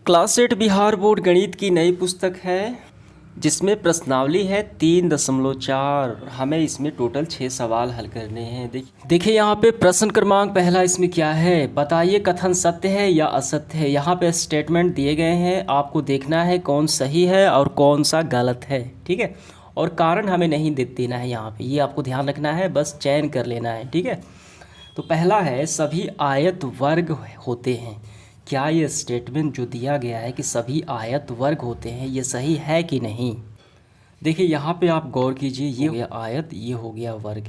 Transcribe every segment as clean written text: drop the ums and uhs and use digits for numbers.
Class 8 Bihar board गणित की नई पुस्तक है जिसमें प्रश्नावली है 3.4। हमें इसमें टोटल 6 सवाल हल करने हैं। देखिए यहाँ पे प्रश्न क्रमांक पहला इसमें क्या है, बताइए कथन सत्य है या असत्य है। यहाँ पे स्टेटमेंट दिए गए हैं, आपको देखना है कौन सही है और कौन सा गलत है, ठीक है। और कारण हमें नहीं देना है यहाँ पे, ये आपको ध्यान रखना है, बस चयन कर लेना है, ठीक है। तो पहला है सभी आयत वर्ग होते हैं। क्या ये स्टेटमेंट जो दिया गया है कि सभी आयत वर्ग होते हैं, ये सही है कि नहीं। देखिए यहाँ पे आप गौर कीजिए, ये हो गया आयत, ये हो गया वर्ग।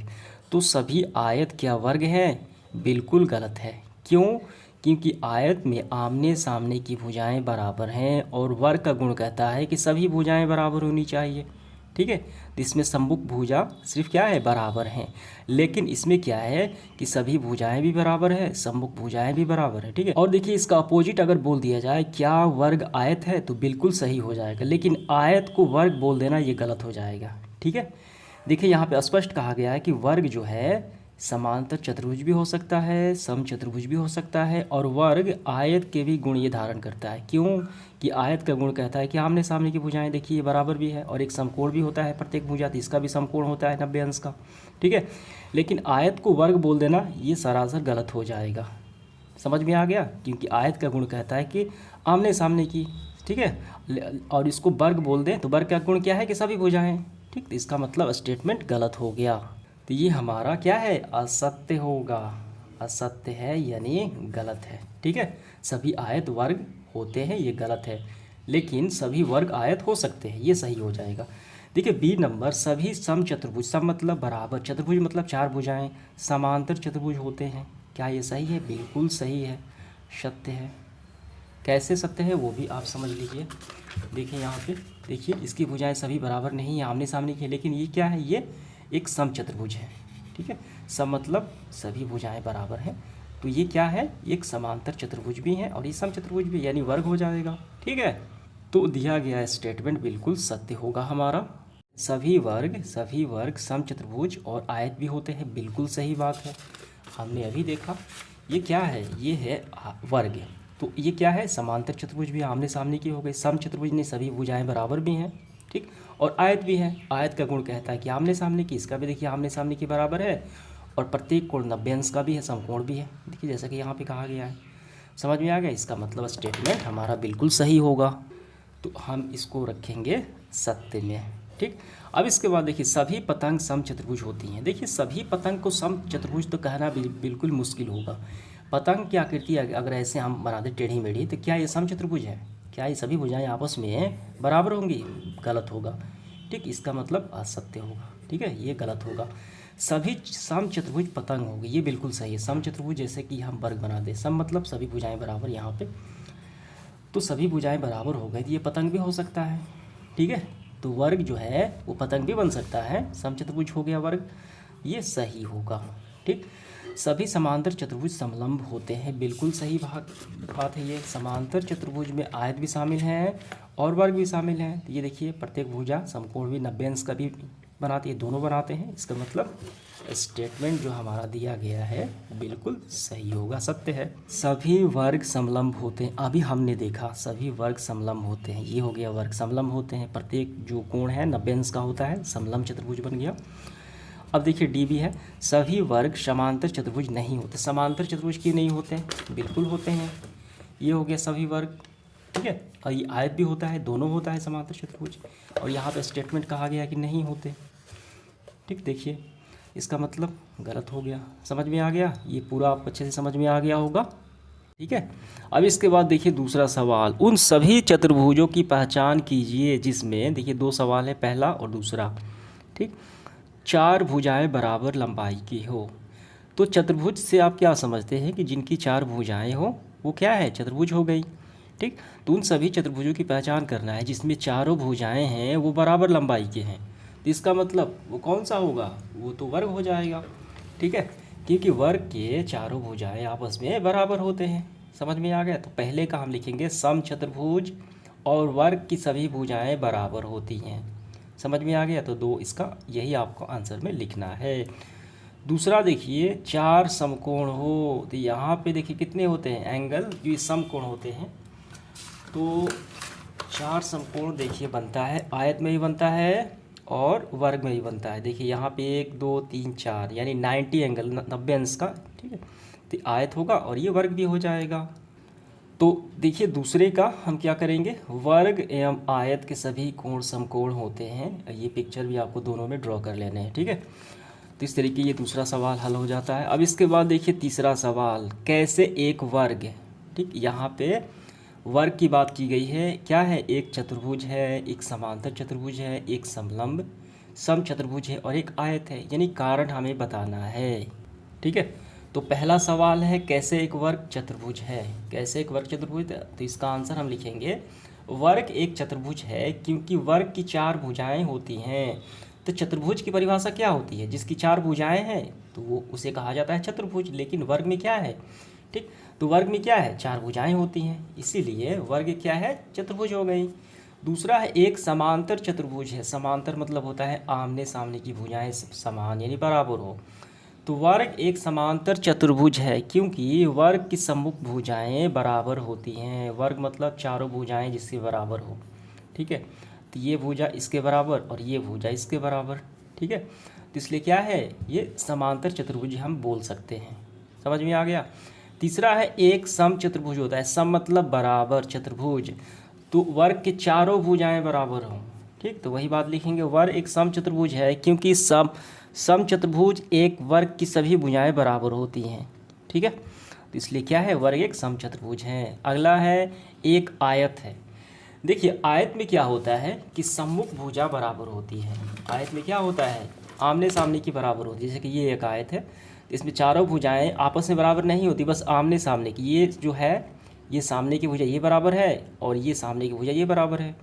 तो सभी आयत क्या वर्ग हैं? बिल्कुल गलत है। क्यों? क्योंकि आयत में आमने सामने की भुजाएं बराबर हैं और वर्ग का गुण कहता है कि सभी भुजाएं बराबर होनी चाहिए, ठीक है। तो इसमें सम्मुख भुजा सिर्फ क्या है, बराबर हैं। लेकिन इसमें क्या है कि सभी भुजाएं भी बराबर है, सम्मुख भुजाएं भी बराबर है, ठीक है। और देखिए इसका अपोजिट अगर बोल दिया जाए क्या वर्ग आयत है, तो बिल्कुल सही हो जाएगा। लेकिन आयत को वर्ग बोल देना ये गलत हो जाएगा, ठीक है। देखिए यहाँ पे स्पष्ट कहा गया है कि वर्ग जो है समांतर चतुर्भुज भी हो सकता है, समचतुर्भुज भी हो सकता है, और वर्ग आयत के भी गुण ये धारण करता है। क्यों? कि आयत का गुण कहता है कि आमने सामने की भुजाएं देखिए बराबर भी है, और एक समकोण भी होता है प्रत्येक भुजा, तो इसका भी समकोण होता है 90 अंश का, ठीक है। लेकिन आयत को वर्ग बोल देना ये सरासर गलत हो जाएगा। समझ में आ गया? क्योंकि आयत का गुण कहता है कि आमने सामने की, ठीक है। और इसको वर्ग बोल दें तो वर्ग का गुण क्या है कि सभी भुजाएं, ठीक। तो इसका मतलब स्टेटमेंट गलत हो गया। तो ये हमारा क्या है, असत्य होगा। असत्य है यानी गलत है, ठीक है। सभी आयत वर्ग होते हैं, ये गलत है। लेकिन सभी वर्ग आयत हो सकते हैं, ये सही हो जाएगा। देखिए बी नंबर, सभी समचतुर्भुज, सम मतलब बराबर, चतुर्भुज मतलब 4 भुजाएं, समांतर चतुर्भुज होते हैं। क्या ये सही है? बिल्कुल सही है, सत्य है। कैसे सत्य है वो भी आप समझ लीजिए। देखिए यहाँ पे देखिए इसकी भुजाएं सभी बराबर नहीं है, आमने सामने की है, लेकिन ये क्या है, ये एक समचतुर्भुज है, ठीक है। सम मतलब सभी भुजाएं बराबर हैं, तो ये क्या है, एक समांतर चतुर्भुज भी है और ये समचतुर्भुज भी, यानी वर्ग हो जाएगा, ठीक है। तो दिया गया स्टेटमेंट बिल्कुल सत्य होगा हमारा। सभी वर्ग समचतुर्भुज और आयत भी होते हैं, बिल्कुल सही बात है। हमने अभी देखा ये क्या है, ये है वर्ग। तो ये क्या है, समांतर चतुर्भुज भी आमने सामने की हो गई, समचतुर्भुज ने सभी भुजाएं बराबर भी हैं, ठीक। और आयत भी है, आयत का गुण कहता है कि आमने सामने की, इसका भी देखिए आमने सामने की बराबर है, और प्रत्येक कोण 90 अंश का भी है, समकोण भी है, देखिए जैसा कि यहाँ पे कहा गया है। समझ में आ गया? इसका मतलब स्टेटमेंट हमारा बिल्कुल सही होगा, तो हम इसको रखेंगे सत्य में, ठीक। अब इसके बाद देखिए सभी पतंग समचतुर्भुज होती हैं। देखिए सभी पतंग को समचतुर्भुज तो कहना बिल्कुल मुश्किल होगा। पतंग की आकृति अगर ऐसे हम बना दें टेढ़ी मेढ़ी, तो क्या ये समचतुर्भुज है? क्या ये सभी भुजाएं आपस में बराबर होंगी? गलत होगा, ठीक। इसका मतलब असत्य होगा, ठीक है, ये गलत होगा। सभी समचतुर्भुज पतंग होगी, ये बिल्कुल सही है। समचतुर्भुज जैसे कि हम वर्ग बना दें, सम मतलब सभी भुजाएं बराबर, यहाँ पे तो सभी भुजाएं बराबर हो गई, तो ये पतंग भी हो सकता है, ठीक है। तो वर्ग जो है वो पतंग भी बन सकता है, समचतुर्भुज हो गया वर्ग, ये सही होगा, ठीक। सभी समांतर चतुर्भुज समलंब होते हैं, बिल्कुल सही बात है। ये समांतर चतुर्भुज में आयत भी शामिल है और वर्ग भी शामिल है। तो ये देखिए प्रत्येक भुजा समकोण भी 90 अंश का भी बनाती है, दोनों बनाते हैं। इसका मतलब स्टेटमेंट जो हमारा दिया गया है बिल्कुल सही होगा, सत्य है। सभी वर्ग समलंब होते हैं, अभी हमने देखा सभी वर्ग समलंब होते हैं, ये हो गया वर्ग समलंब होते हैं। प्रत्येक जो कोण है 90 अंश का होता है, समलंब चतुर्भुज बन गया। अब देखिए डी भी है, सभी वर्ग समांतर चतुर्भुज नहीं होते। समांतर चतुर्भुज क्यों नहीं होते हैं? बिल्कुल होते हैं। ये हो गया सभी वर्ग, ठीक है। और ये आयत भी होता है, दोनों होता है समांतर चतुर्भुज। और यहाँ पे स्टेटमेंट कहा गया कि नहीं होते, ठीक। देखिए इसका मतलब गलत हो गया। समझ में आ गया? ये पूरा आपको अच्छे से समझ में आ गया होगा, ठीक है। अब इसके बाद देखिए दूसरा सवाल, उन सभी चतुर्भुजों की पहचान कीजिए जिसमें, देखिए 2 सवाल है, पहला और दूसरा, ठीक। 4 भुजाएं बराबर लंबाई की हो। तो चतुर्भुज से आप क्या समझते हैं कि जिनकी 4 भुजाएं हो वो क्या है, चतुर्भुज हो गई, ठीक। तो उन सभी चतुर्भुजों की पहचान करना है जिसमें चारों भुजाएं हैं वो बराबर लंबाई के हैं। तो इसका मतलब वो कौन सा होगा, वो तो वर्ग हो जाएगा, ठीक है। क्योंकि वर्ग के चारों भुजाएं आपस में बराबर होते हैं। समझ में आ गया? तो पहले का हम लिखेंगे समचतुर्भुज और वर्ग की सभी भुजाएं बराबर होती हैं। समझ में आ गया? तो 2 इसका यही आपको आंसर में लिखना है। दूसरा देखिए 4 समकोण हो, तो यहाँ पे देखिए कितने होते हैं एंगल, जो समकोण होते हैं। तो चार समकोण देखिए बनता है, आयत में भी बनता है और वर्ग में भी बनता है। देखिए यहाँ पे 1 2 3 4 यानी 90 एंगल, 90 अंश का, ठीक है। तो ये होगा और ये वर्ग भी हो जाएगा। तो देखिए दूसरे का हम क्या करेंगे, वर्ग एवं आयत के सभी कोण समकोण होते हैं। ये पिक्चर भी आपको दोनों में ड्रॉ कर लेने हैं, ठीक है। तो इस तरीके ये दूसरा सवाल हल हो जाता है। अब इसके बाद देखिए तीसरा सवाल, कैसे एक वर्ग, ठीक, यहाँ पे वर्ग की बात की गई है। क्या है, एक चतुर्भुज है, एक समांतर चतुर्भुज है, एक समलंब समचतुर्भुज है और एक आयत है, यानी कारण हमें बताना है, ठीक है। तो पहला सवाल है कैसे एक वर्ग चतुर्भुज है, कैसे एक वर्ग चतुर्भुज है। तो इसका आंसर हम लिखेंगे, वर्ग एक चतुर्भुज है क्योंकि वर्ग की चार भुजाएं होती हैं। तो चतुर्भुज की परिभाषा क्या होती है, जिसकी चार भुजाएं हैं तो वो उसे कहा जाता है चतुर्भुज। लेकिन वर्ग में क्या है, ठीक, तो वर्ग में क्या है, चार भुजाएं होती हैं, इसीलिए वर्ग क्या है, चतुर्भुज हो गई। दूसरा है एक समांतर चतुर्भुज है। समांतर मतलब होता है आमने सामने की भुजाएं समान यानी बराबर हो। तो वर्ग एक समांतर चतुर्भुज है क्योंकि वर्ग की सम्मुख भुजाएं बराबर होती हैं। वर्ग मतलब चारों भुजाएं जिससे बराबर हो, ठीक है। तो ये भुजा इसके बराबर और ये भुजा इसके बराबर, ठीक है। तो इसलिए क्या है, ये समांतर चतुर्भुज हम बोल सकते हैं। समझ में आ गया। तीसरा है एक सम चतुर्भुज होता है। सम मतलब बराबर, चतुर्भुज तो वर्ग के चारों भुजाएं बराबर हों, ठीक। तो वही बात लिखेंगे, वर्ग एक सम चतुर्भुज है क्योंकि सम चतुर्भुज एक वर्ग की सभी भुजाएं बराबर होती हैं, ठीक है। तो इसलिए क्या है, वर्ग एक सम चतुर्भुज है। अगला है एक आयत है। देखिए आयत में क्या होता है कि सम्मुख भुजा बराबर होती है। आयत में क्या होता है, आमने सामने की बराबर होती है। जैसे कि ये एक आयत है, इसमें चारों भुजाएं आपस में बराबर नहीं होती, बस आमने सामने की। ये जो है, ये सामने की भुजा ये बराबर है और ये सामने की भुजा ये बराबर है।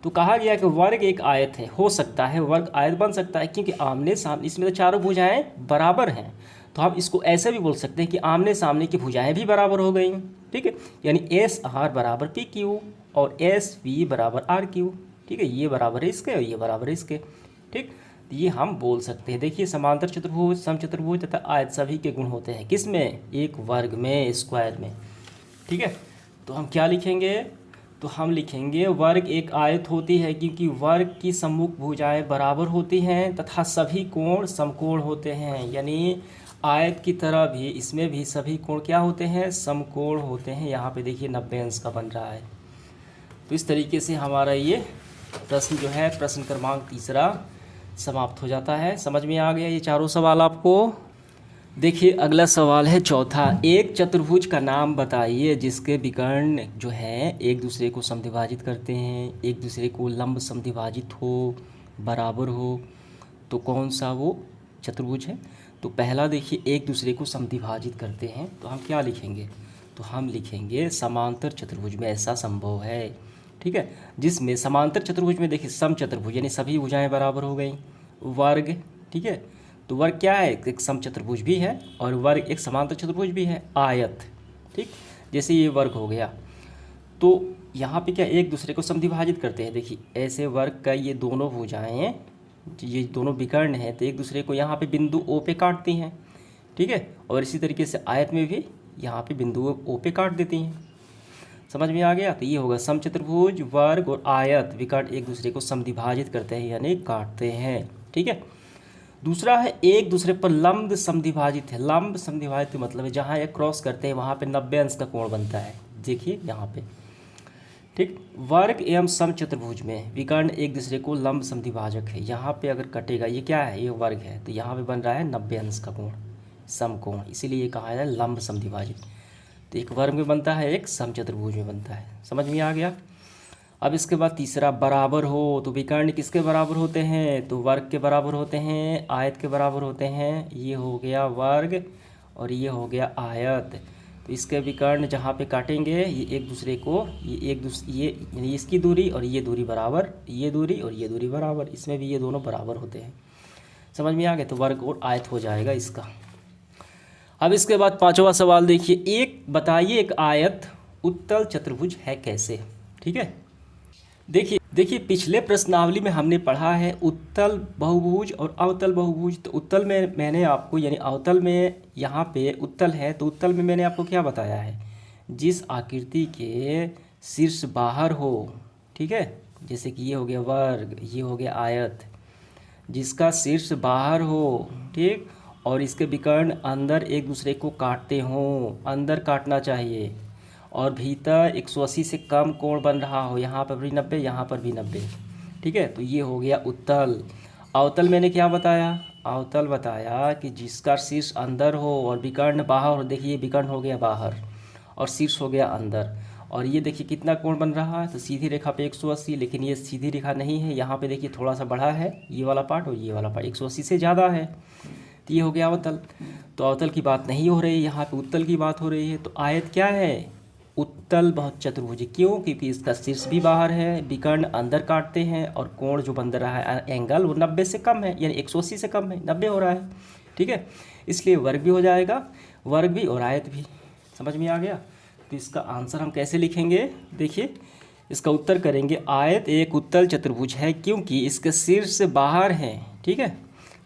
तो कहा गया कि वर्ग एक आयत है, हो सकता है वर्ग आयत बन सकता है क्योंकि आमने सामने, इसमें तो चारों भुजाएं बराबर हैं। तो हम इसको ऐसे भी बोल सकते हैं कि आमने सामने की भुजाएं भी बराबर हो गई, ठीक है। यानी एस आर बराबर पी क्यू और एस वी बराबर आर क्यू, ठीक है। ये बराबर है इसके और ये बराबर है इसके, ठीक। ये हम बोल सकते हैं। देखिए समांतर चतुर्भुज, समचतुर्भुज तथा आयत सभी के गुण होते हैं किस में, एक वर्ग में, स्क्वायर में, ठीक है। तो हम क्या लिखेंगे, तो हम लिखेंगे वर्ग एक आयत होती है क्योंकि वर्ग की सम्मुख भुजाएं बराबर होती हैं तथा सभी कोण समकोण होते हैं। यानी आयत की तरह भी इसमें भी सभी कोण क्या होते हैं, समकोण होते हैं। यहाँ पे देखिए 90 अंश का बन रहा है। तो इस तरीके से हमारा ये प्रश्न जो है, प्रश्न क्रमांक तीसरा समाप्त हो जाता है। समझ में आ गया ये चारों सवाल आपको। देखिए अगला सवाल है चौथा, एक चतुर्भुज का नाम बताइए जिसके विकर्ण जो है एक दूसरे को समद्विभाजित करते हैं, एक दूसरे को लंब समद्विभाजित हो, बराबर हो। तो कौन सा वो चतुर्भुज है। तो पहला देखिए एक दूसरे को समद्विभाजित करते हैं, तो हम क्या लिखेंगे, तो हम लिखेंगे समांतर चतुर्भुज में ऐसा संभव है, ठीक है। जिसमें समांतर चतुर्भुज में देखिए सम चतुर्भुज यानी सभी भुजाएं बराबर हो गई, वर्ग, ठीक है। तो वर्ग क्या है, एक सम चतुर्भुज भी है और वर्ग एक समांतर चतुर्भुज भी है, आयत, ठीक। जैसे ये वर्ग हो गया, तो यहाँ पे क्या एक दूसरे को समद्विभाजित करते हैं। देखिए ऐसे वर्ग का ये दोनों भुजाएं, ये दोनों विकर्ण हैं, तो एक दूसरे को यहाँ पे बिंदु ओ पे काटती हैं, ठीक है। और इसी तरीके से आयत में भी यहाँ पे बिंदु ओ पे काट देती हैं। समझ में आ गया। तो ये होगा समचतुर्भुज, वर्ग और आयत विकर्ण एक दूसरे को समद्विभाजित करते हैं यानी काटते हैं, ठीक है। दूसरा है एक दूसरे पर लंब समद्विभाजित है। लंब समद्विभाजित मतलब है जहाँ ये क्रॉस करते हैं वहाँ पे 90 अंश का कोण बनता है। देखिए यहाँ पे, ठीक। वर्ग एवं समचतुर्भुज में विकर्ण एक दूसरे को लंब समद्विभाजक है। यहाँ पे अगर कटेगा, ये क्या है, ये वर्ग है, तो यहाँ पे बन रहा है 90 अंश का कोण, समकोण, इसीलिए ये कहा है लंब समद्विभाजित। तो एक वर्ग में बनता है, एक समचतुर्भुज में बनता है। समझ में आ गया। अब इसके बाद तीसरा, बराबर हो। तो विकर्ण किसके बराबर होते हैं, तो वर्ग के बराबर होते हैं, आयत के बराबर होते हैं। ये हो गया वर्ग और ये हो गया आयत। तो इसके विकर्ण जहाँ पे काटेंगे ये एक दूसरे को, ये यानी इसकी दूरी और ये दूरी बराबर, ये दूरी और ये दूरी बराबर, इसमें भी ये दोनों बराबर होते हैं। समझ में आ गया। तो वर्ग और आयत हो जाएगा इसका। अब इसके बाद पांचवा सवाल देखिए, एक बताइए एक आयत उत्तल चतुर्भुज है कैसे, ठीक है। देखिए पिछले प्रश्नावली में हमने पढ़ा है उत्तल बहुभुज और अवतल बहुभुज। तो उत्तल में मैंने आपको, यानी अवतल में यहाँ पे उत्तल है, तो उत्तल में मैंने आपको क्या बताया है, जिस आकृति के शीर्ष बाहर हो, ठीक है, जैसे कि ये हो गया वर्ग, ये हो गया आयत, जिसका शीर्ष बाहर हो, ठीक, और इसके विकर्ण अंदर एक दूसरे को काटते हों, अंदर काटना चाहिए, और भीतर 180 से कम कोण बन रहा हो, यहाँ पर भी 90, यहाँ पर भी 90, ठीक है। तो ये हो गया उत्तल। अवतल मैंने क्या बताया? अवतल बताया कि जिसका शीर्ष अंदर हो और विकर्ण बाहर हो। देखिए विकर्ण हो गया बाहर और शीर्ष हो गया अंदर, और ये देखिए कितना कोण बन रहा है, तो सीधी रेखा पे 180, लेकिन ये सीधी रेखा नहीं है, यहाँ पे देखिए थोड़ा सा बढ़ा है ये वाला पार्ट, और ये वाला पार्ट 180 से ज़्यादा है, तो ये हो गया अवतल। तो अवतल की बात नहीं हो रही, यहाँ पे उत्तल की बात हो रही है। तो आयत क्या है? उत्तल बहुत चतुर्भुज। क्यों? क्योंकि इसका शीर्ष भी बाहर है, विकर्ण अंदर काटते हैं, और कोण जो बन रहा है एंगल वो 90 से कम है, यानी 180 से कम है, 90 हो रहा है, ठीक है। इसलिए वर्ग भी हो जाएगा, वर्ग भी और आयत भी। समझ में आ गया? तो इसका आंसर हम कैसे लिखेंगे? देखिए इसका उत्तर करेंगे, आयत एक उत्तल चतुर्भुज है क्योंकि इसके शीर्ष बाहर है, ठीक है,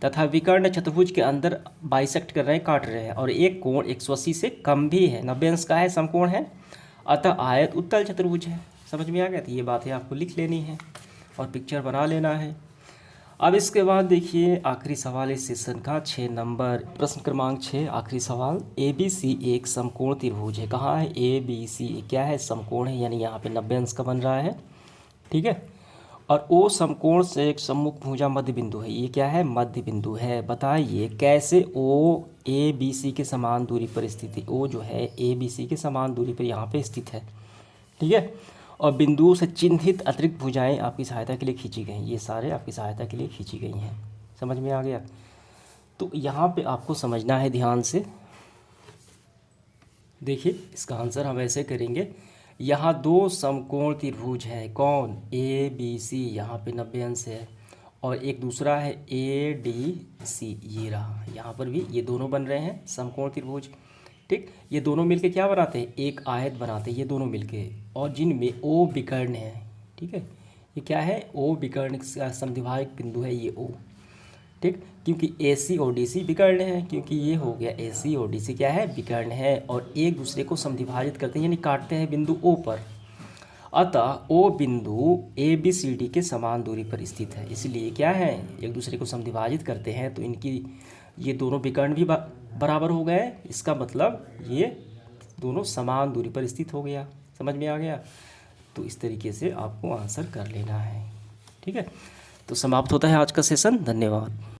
तथा विकर्ण चतुर्भुज के अंदर बाइसेक्ट कर रहे हैं, काट रहे हैं, और एक कोण 180 से कम भी है, 90 अंश का है, समकोण है, अतः आयत उत्तल चतुर्भुज है। समझ में आ गया? तो ये बातें आपको लिख लेनी है और पिक्चर बना लेना है। अब इसके बाद देखिए आखिरी सवाल इस सेशन का 6 नंबर, प्रश्न क्रमांक 6, आखिरी सवाल। ABC एक समकोण त्रिभुज है। कहाँ है? ABC क्या है? समकोण है, यानी यहाँ पे 90 अंश का बन रहा है, ठीक है, और O समकोण से एक सम्मुख भुजा मध्य बिंदु है। ये क्या है? मध्य बिंदु है। बताइए कैसे O ABC के समान दूरी पर स्थित है। O जो है ABC के समान दूरी पर यहाँ पे स्थित है, ठीक है, और बिंदुओं से चिन्हित अतिरिक्त भुजाएं आपकी सहायता के लिए खींची गई हैं। ये सारे आपकी सहायता के लिए खींची गई हैं। समझ में आ गया? तो यहाँ पे आपको समझना है ध्यान से। देखिए इसका आंसर हम ऐसे करेंगे, यहाँ दो समकोण त्रिभुज है, कौन? ABC, यहाँ पे 90 अंश है, और एक दूसरा है ADC, ये रहा, यहाँ पर भी ये दोनों बन रहे हैं समकोण त्रिभुज, ठीक। ये दोनों मिलके क्या बनाते हैं? एक आयत बनाते हैं ये दोनों मिलके, और जिनमें O विकर्ण है, ठीक है, ये क्या है? O विकर्ण का समद्विभाजक बिंदु है ये O, ठीक, क्योंकि AC और DC विकर्ण है, क्योंकि ये हो गया AC और DC क्या है? विकर्ण है, और एक दूसरे को समद्विभाजित करते हैं, यानी काटते हैं बिंदु O पर, अतः O बिंदु ABCD के समान दूरी पर स्थित है। इसलिए क्या है? एक दूसरे को समद्विभाजित करते हैं तो इनकी ये दोनों विकर्ण भी बराबर हो गए, इसका मतलब ये दोनों समान दूरी पर स्थित हो गया। समझ में आ गया? तो इस तरीके से आपको आंसर कर लेना है, ठीक है। तो समाप्त होता है आज का सेशन। धन्यवाद।